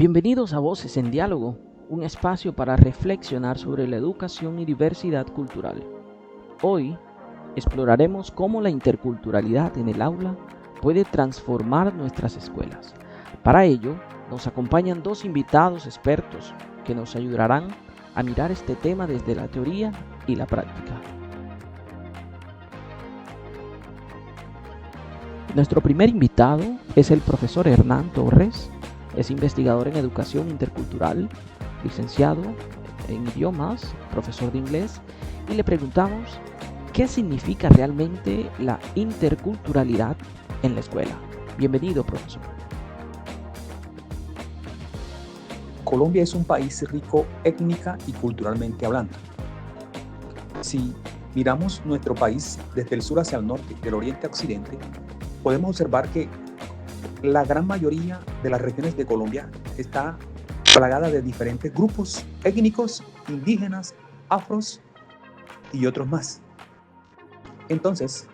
Bienvenidos a Voces en Diálogo, un espacio para reflexionar sobre la educación y diversidad cultural. Hoy exploraremos cómo la interculturalidad en el aula puede transformar nuestras escuelas. Para ello, nos acompañan dos invitados expertos que nos ayudarán a mirar este tema desde la teoría y la práctica. Nuestro primer invitado es el profesor Hernán Torres. Es investigador en educación intercultural, licenciado en idiomas, profesor de inglés, y le preguntamos qué significa realmente la interculturalidad en la escuela. Bienvenido, profesor. Colombia es un país rico étnica y culturalmente hablando. Si miramos nuestro país desde el sur hacia el norte, del oriente a occidente, podemos observar que la gran mayoría de las regiones de Colombia está plagada de diferentes grupos étnicos, indígenas, afros y otros más. Entonces,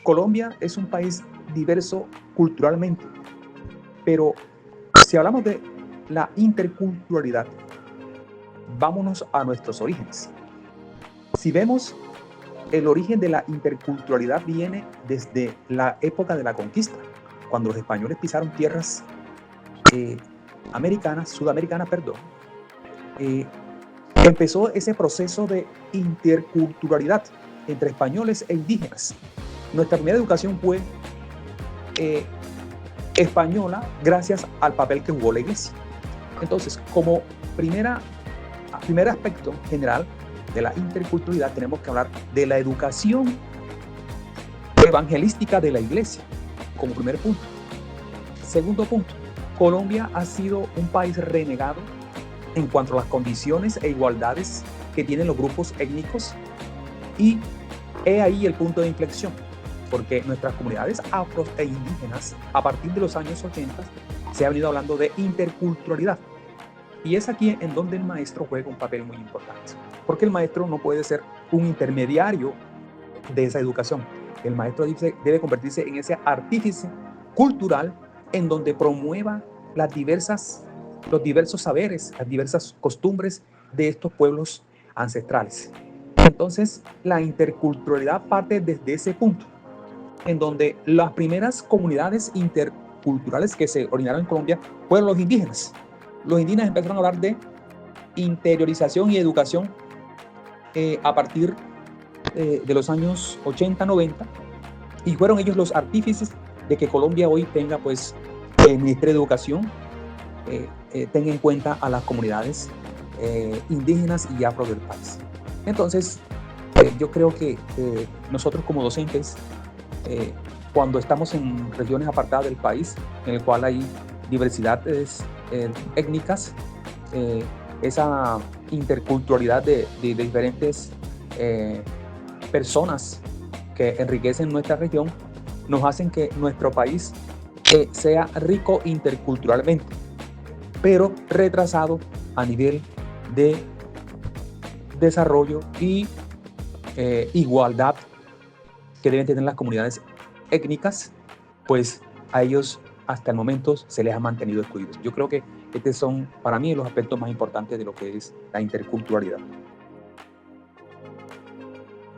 Colombia es un país diverso culturalmente, pero si hablamos de la interculturalidad, vámonos a nuestros orígenes. Si vemos, el origen de la interculturalidad viene desde la época de la conquista, cuando los españoles pisaron tierras sudamericanas, empezó ese proceso de interculturalidad entre españoles e indígenas. Nuestra primera educación fue española gracias al papel que jugó la iglesia. Entonces, como primer aspecto general de la interculturalidad, tenemos que hablar de la educación evangelística de la iglesia, como primer punto. Segundo punto, Colombia ha sido un país renegado en cuanto a las condiciones e igualdades que tienen los grupos étnicos, y he ahí el punto de inflexión, porque nuestras comunidades afro e indígenas, a partir de los años 80, se ha venido hablando de interculturalidad. Y es aquí en donde el maestro juega un papel muy importante, porque el maestro no puede ser un intermediario de esa educación. El maestro debe convertirse en ese artífice cultural en donde promueva los diversos saberes, las diversas costumbres de estos pueblos ancestrales. Entonces, la interculturalidad parte desde ese punto, en donde las primeras comunidades interculturales que se originaron en Colombia fueron los indígenas. Los indígenas empezaron a hablar de interiorización y educación a partir de los años 80, 90, y fueron ellos los artífices de que Colombia hoy tenga, pues, el Ministerio de Educación tenga en cuenta a las comunidades indígenas y afro del país. Entonces, yo creo que nosotros como docentes, cuando estamos en regiones apartadas del país, en el cual hay diversidades étnicas, esa interculturalidad de diferentes personas que enriquecen nuestra región, nos hacen que nuestro país sea rico interculturalmente, pero retrasado a nivel de desarrollo y igualdad que deben tener las comunidades étnicas, pues a ellos hasta el momento se les ha mantenido excluidos. Yo creo que estos son para mí los aspectos más importantes de lo que es la interculturalidad.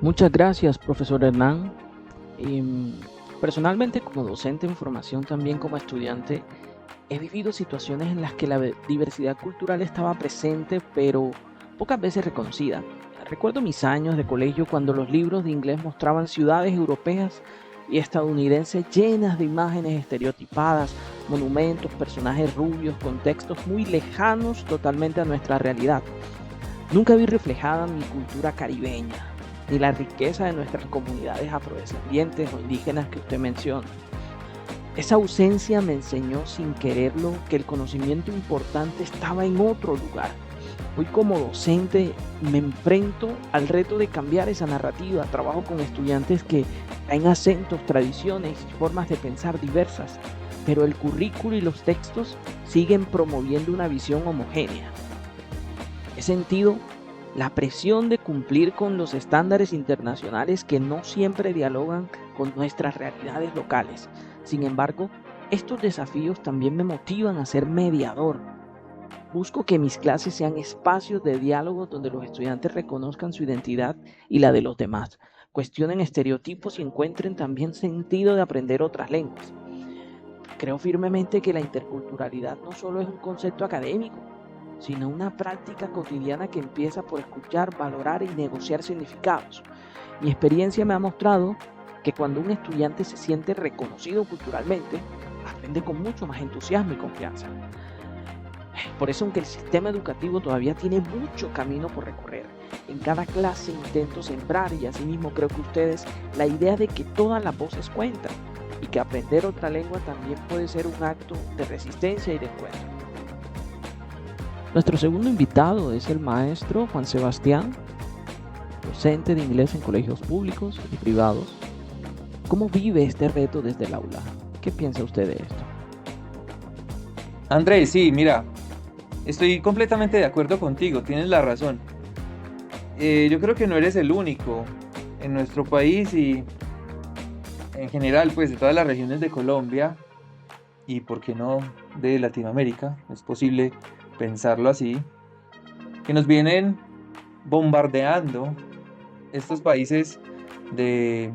Muchas gracias, profesor Hernán. Personalmente, como docente en formación, también como estudiante, he vivido situaciones en las que la diversidad cultural estaba presente, pero pocas veces reconocida. Recuerdo mis años de colegio cuando los libros de inglés mostraban ciudades europeas y estadounidenses llenas de imágenes estereotipadas, monumentos, personajes rubios, contextos muy lejanos totalmente a nuestra realidad. Nunca vi reflejada mi cultura caribeña, ni la riqueza de nuestras comunidades afrodescendientes o indígenas que usted menciona. Esa ausencia me enseñó sin quererlo que el conocimiento importante estaba en otro lugar. Hoy como docente me enfrento al reto de cambiar esa narrativa. Trabajo con estudiantes que traen acentos, tradiciones y formas de pensar diversas, pero el currículo y los textos siguen promoviendo una visión homogénea. He sentido la presión de cumplir con los estándares internacionales que no siempre dialogan con nuestras realidades locales. Sin embargo, estos desafíos también me motivan a ser mediador, Busco que mis clases sean espacios de diálogo donde los estudiantes reconozcan su identidad y la de los demás, cuestionen estereotipos y encuentren también sentido de aprender otras lenguas. Creo firmemente que la interculturalidad no solo es un concepto académico, sino una práctica cotidiana que empieza por escuchar, valorar y negociar significados. Mi experiencia me ha mostrado que cuando un estudiante se siente reconocido culturalmente, aprende con mucho más entusiasmo y confianza. Por eso, aunque el sistema educativo todavía tiene mucho camino por recorrer, en cada clase intento sembrar, y asimismo creo que ustedes, la idea de que todas las voces cuentan y que aprender otra lengua también puede ser un acto de resistencia y de encuentro. Nuestro segundo invitado es el maestro Juan Sebastián, docente de inglés en colegios públicos y privados. ¿Cómo vive este reto desde el aula? ¿Qué piensa usted de esto? Andrés, sí, mira, estoy completamente de acuerdo contigo, tienes la razón. Yo creo que no eres el único en nuestro país y en general, pues de todas las regiones de Colombia y por qué no de Latinoamérica, es posible pensarlo así, que nos vienen bombardeando estos países de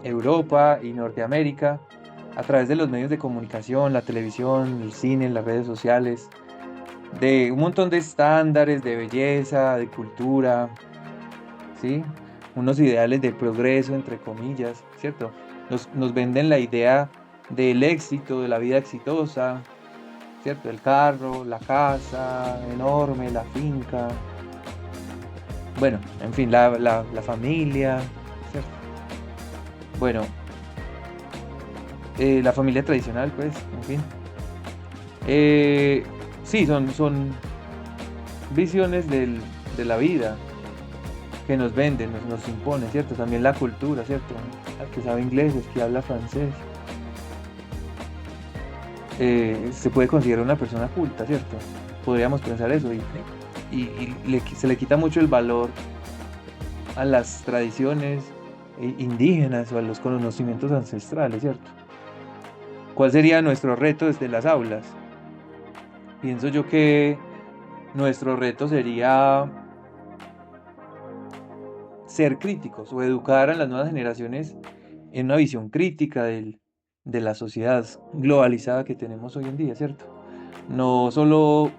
Europa y Norteamérica a través de los medios de comunicación, la televisión, el cine, las redes sociales, de un montón de estándares de belleza, de cultura, ¿sí? Unos ideales de progreso, entre comillas, ¿cierto? Nos venden la idea del éxito, de la vida exitosa, ¿cierto? El carro, la casa enorme, la finca, bueno, en fin, la familia, ¿cierto? Bueno, la familia tradicional, pues, en fin. Sí, son visiones de la vida que nos venden, nos imponen, ¿cierto? También la cultura, ¿cierto? El que sabe inglés, el que habla francés, se puede considerar una persona culta, ¿cierto? Podríamos pensar eso y se le quita mucho el valor a las tradiciones indígenas o a los conocimientos ancestrales, ¿cierto? ¿Cuál sería nuestro reto desde las aulas? Pienso yo que nuestro reto sería ser críticos o educar a las nuevas generaciones en una visión crítica de la sociedad globalizada que tenemos hoy en día, ¿cierto? No solo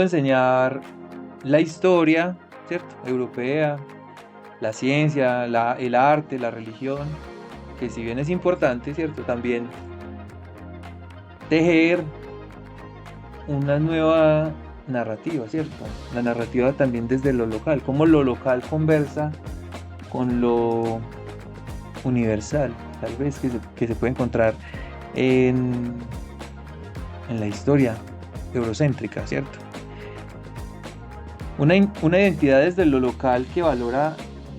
enseñar la historia, ¿cierto? Europea, la ciencia, el arte, la religión, que si bien es importante, ¿cierto? También tejer una nueva narrativa, ¿cierto? La narrativa también desde lo local, cómo lo local conversa con lo universal, tal vez que se puede encontrar en la historia eurocéntrica, ¿cierto? Una identidad desde lo local que valora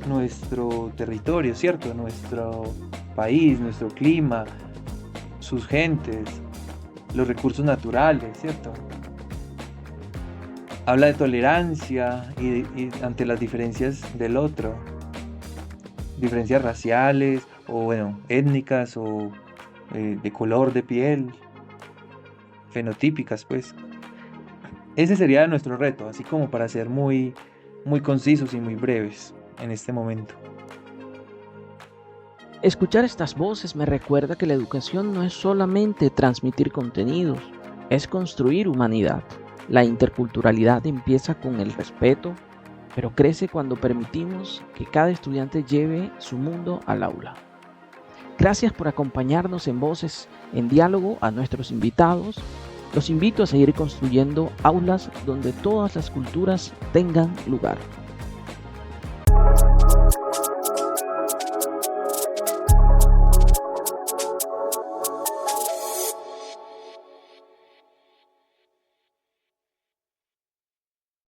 nuestro territorio, ¿cierto? Nuestro país, nuestro clima, sus gentes, los recursos naturales, ¿cierto? Habla de tolerancia y ante las diferencias del otro, diferencias raciales o, bueno, étnicas o de color de piel, fenotípicas, pues. Ese sería nuestro reto, así como para ser muy, muy concisos y muy breves en este momento. Escuchar estas voces me recuerda que la educación no es solamente transmitir contenidos, es construir humanidad. La interculturalidad empieza con el respeto, pero crece cuando permitimos que cada estudiante lleve su mundo al aula. Gracias por acompañarnos en Voces en Diálogo. A nuestros invitados, los invito a seguir construyendo aulas donde todas las culturas tengan lugar.